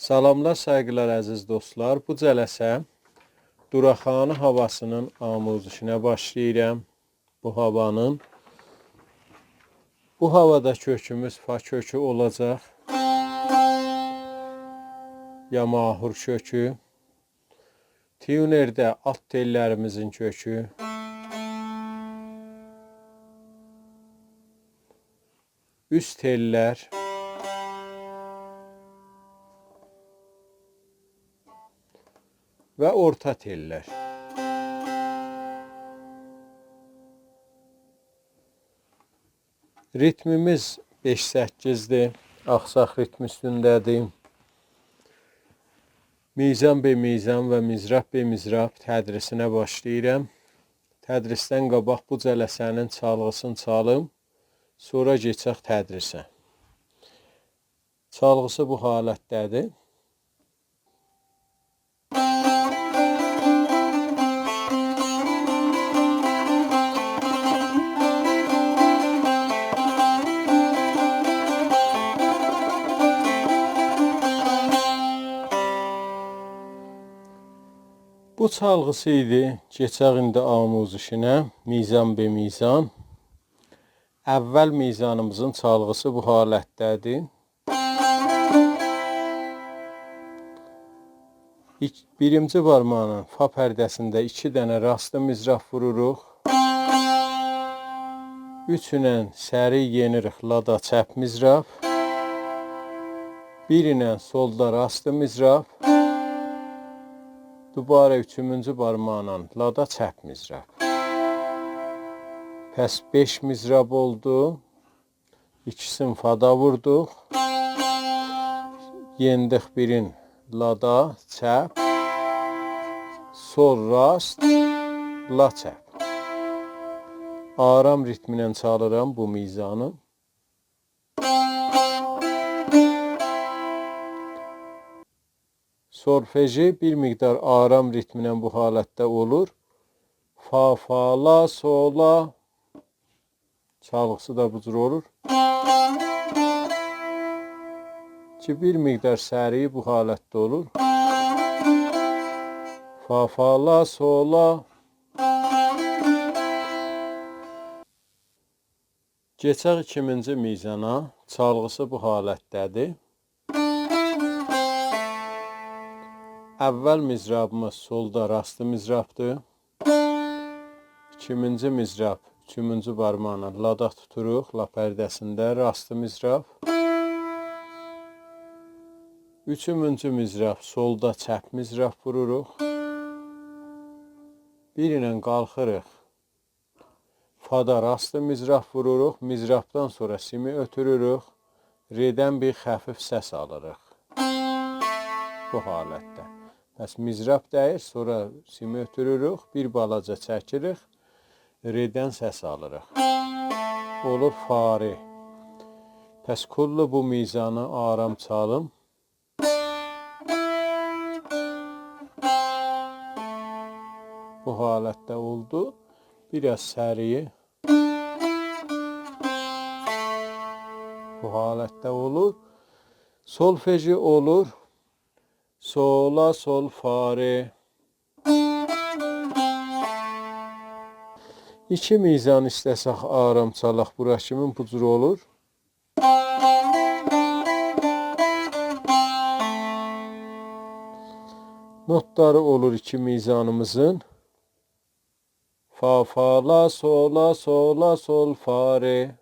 Salamlar, saygılar əziz dostlar. Bu cələsə Duraxanı havasının amuzişinə başlayıram. Bu havada kökümüz fa kökü olacaq. Ya mahur kökü. Tunerdə alt tellərimizin kökü. Üst tellər. Və orta tellər. Ritmimiz 5-8'dir. Axsaq ritm üstündədir. Mizan be mizan və mizrab be mizrab tədrisinə başlayıram. Tədrisdən qabaq bu cələsənin çalğısını çalım. Sonra keçək tədrisə. Çalğısı bu halətdədir. Bu çalğısı idi. Keçək indi amuzişinə. Mizan be mizan. Əvvəl mizanımızın çalğısı bu halətdədir. Birinci barmağın fa pərdəsində 2 dənə rastlı mizrab vururuq. 3 ilə səri yenirik lada çəp mizrab. 1 ilə solda rastlı mizrab. Dubara 3-cü barmağla lada çəp mizrab. Pəs 5 mizrab oldu. İkisini fada vurduq. Yendik birin lada çəp. Sol rast la çəp. Aram ritminə çalıram bu mizanı. Solfeji bir miqdar aram ritminə bu halətdə olur. Fa, fa, la, sola. Çalğısı da bu cür olur. Ki bir miqdar səri bu halətdə olur. Fa, fa, la, sola. Keçək 2-ci mizana. Çalğısı bu halətdədir. Əvvəl mizrabımız solda rastlı mizrabdır. 2-ci mizrab 3-cü barmağına lada tuturuq. La pərdəsində rastlı mizrab. 3-cü mizrab solda çəp mizrab vururuq. 1 ilə qalxırıq. Fada rastlı mizrab vururuq. Mizrabdan sonra simi ötürürük. Redən bir xəfif səs alırıq. Bu halətdə. Bəs mizrab dəyir, sonra simi ötürürük, bir balaca çəkirik, redən səs alırıq. Olur fari. Bəs kullu bu mizanı aram çalım. Bu halətdə oldu. Biraz səriyi. Bu halətdə olur. Solfeji olur. Sola, sol, fa, re. 2 mizan istəsək aram çalaq bura kimin bu cür olur. Notları olur 2 mizanımızın. Fa, fa, la, sola, sola, sol, fa, re.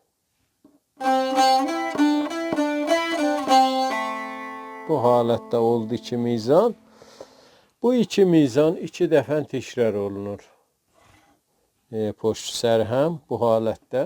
Bu halətdə oldu 2 mizan. Bu 2 mizan 2 dəfə təkrar olunur. Poşt sərhəm bu halətdə.